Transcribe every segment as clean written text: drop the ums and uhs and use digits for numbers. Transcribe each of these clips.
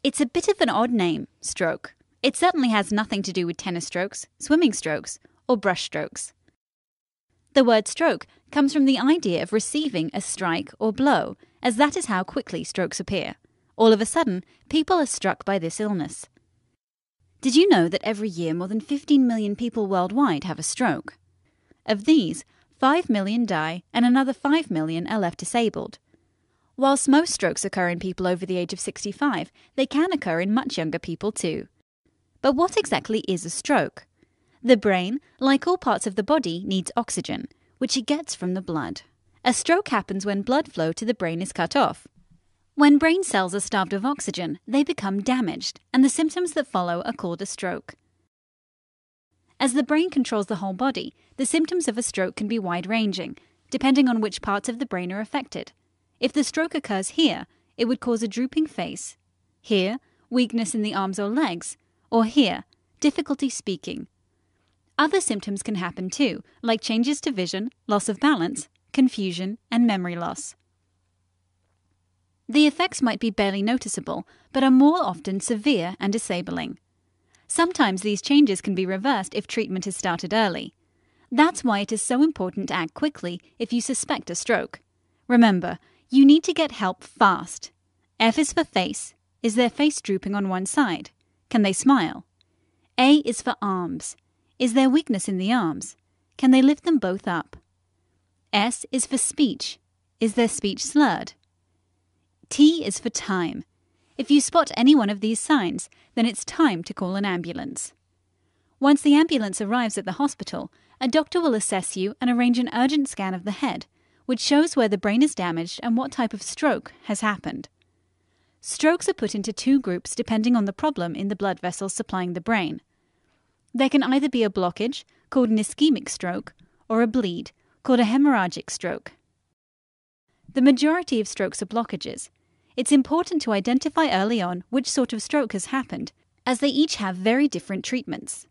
It's a bit of an odd name, stroke. It certainly has nothing to do with tennis strokes, swimming strokes, or brush strokes. The word stroke comes from the idea of receiving a strike or blow, as that is how quickly strokes appear. All of a sudden, people are struck by this illness. Did you know that every year more than 15 million people worldwide have a stroke? Of these, 5 million die and another 5 million are left disabled. Whilst most strokes occur in people over the age of 65, they can occur in much younger people too. But what exactly is a stroke? The brain, like all parts of the body, needs oxygen, which it gets from the blood. A stroke happens when blood flow to the brain is cut off. When brain cells are starved of oxygen, they become damaged, and the symptoms that follow are called a stroke. As the brain controls the whole body, the symptoms of a stroke can be wide-ranging, depending on which parts of the brain are affected. If the stroke occurs here, it would cause a drooping face. Here, weakness in the arms or legs. Or here, difficulty speaking. Other symptoms can happen too, like changes to vision, loss of balance, confusion, and memory loss. The effects might be barely noticeable, but are more often severe and disabling. Sometimes these changes can be reversed if treatment is started early. That's why it is so important to act quickly if you suspect a stroke. Remember, you need to get help fast. F is for face. Is their face drooping on one side? Can they smile? A is for arms. Is there weakness in the arms? Can they lift them both up? S is for speech. Is their speech slurred? T is for time. If you spot any one of these signs, then it's time to call an ambulance. Once the ambulance arrives at the hospital, a doctor will assess you and arrange an urgent scan of the head, which shows where the brain is damaged and what type of stroke has happened. Strokes are put into two groups depending on the problem in the blood vessels supplying the brain. There can either be a blockage, called an ischemic stroke, or a bleed, called a hemorrhagic stroke. The majority of strokes are blockages. It's important to identify early on which sort of stroke has happened, as they each have very different treatments.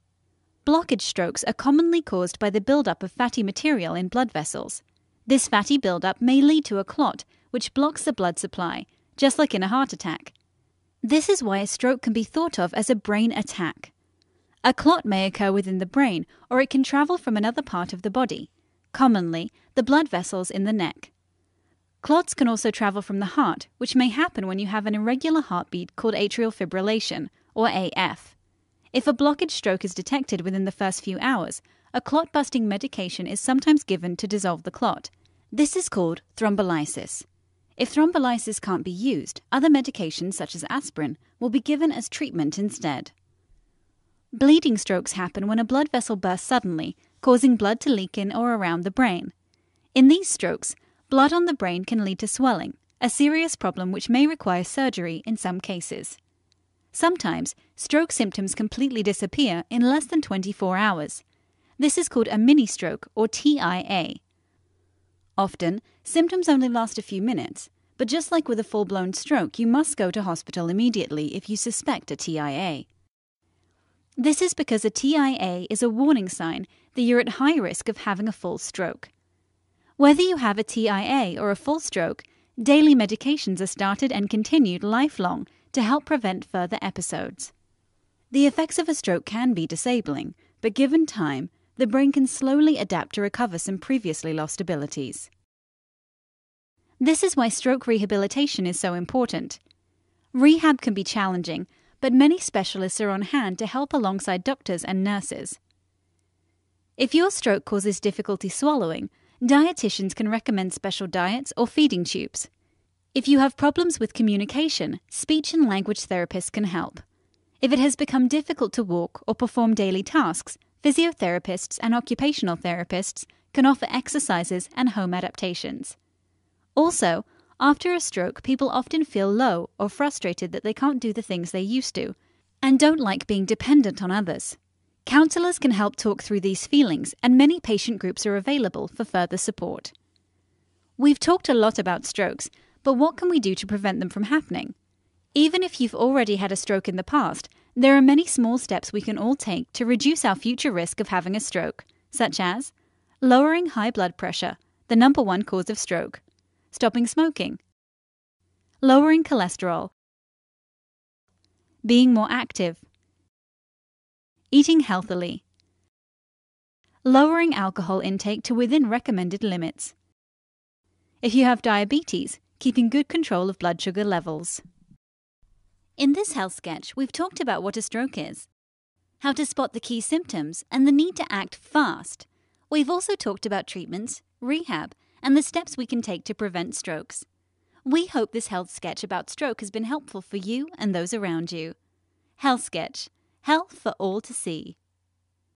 Blockage strokes are commonly caused by the buildup of fatty material in blood vessels. This fatty buildup may lead to a clot, which blocks the blood supply, just like in a heart attack. This is why a stroke can be thought of as a brain attack. A clot may occur within the brain, or it can travel from another part of the body, commonly the blood vessels in the neck. Clots can also travel from the heart, which may happen when you have an irregular heartbeat called atrial fibrillation, or AF. If a blockage stroke is detected within the first few hours, a clot-busting medication is sometimes given to dissolve the clot. This is called thrombolysis. If thrombolysis can't be used, other medications such as aspirin will be given as treatment instead. Bleeding strokes happen when a blood vessel bursts suddenly, causing blood to leak in or around the brain. In these strokes, blood on the brain can lead to swelling, a serious problem which may require surgery in some cases. Sometimes, stroke symptoms completely disappear in less than 24 hours. This is called a mini-stroke or TIA. Often, symptoms only last a few minutes, but just like with a full-blown stroke, you must go to hospital immediately if you suspect a TIA. This is because a TIA is a warning sign that you're at high risk of having a full stroke. Whether you have a TIA or a full stroke, daily medications are started and continued lifelong to help prevent further episodes. The effects of a stroke can be disabling, but given time, the brain can slowly adapt to recover some previously lost abilities. This is why stroke rehabilitation is so important. Rehab can be challenging, but many specialists are on hand to help alongside doctors and nurses. If your stroke causes difficulty swallowing, dietitians can recommend special diets or feeding tubes. If you have problems with communication, speech and language therapists can help. If it has become difficult to walk or perform daily tasks, physiotherapists and occupational therapists can offer exercises and home adaptations. Also, after a stroke, people often feel low or frustrated that they can't do the things they used to, and don't like being dependent on others. Counselors can help talk through these feelings, and many patient groups are available for further support. We've talked a lot about strokes, but what can we do to prevent them from happening? Even if you've already had a stroke in the past, there are many small steps we can all take to reduce our future risk of having a stroke, such as lowering high blood pressure, the number one cause of stroke, stopping smoking, lowering cholesterol, being more active, eating healthily, lowering alcohol intake to within recommended limits. If you have diabetes, keeping good control of blood sugar levels. In this health sketch, we've talked about what a stroke is, how to spot the key symptoms, and the need to act fast. We've also talked about treatments, rehab, and the steps we can take to prevent strokes. We hope this health sketch about stroke has been helpful for you and those around you. Health sketch. Health for all to see.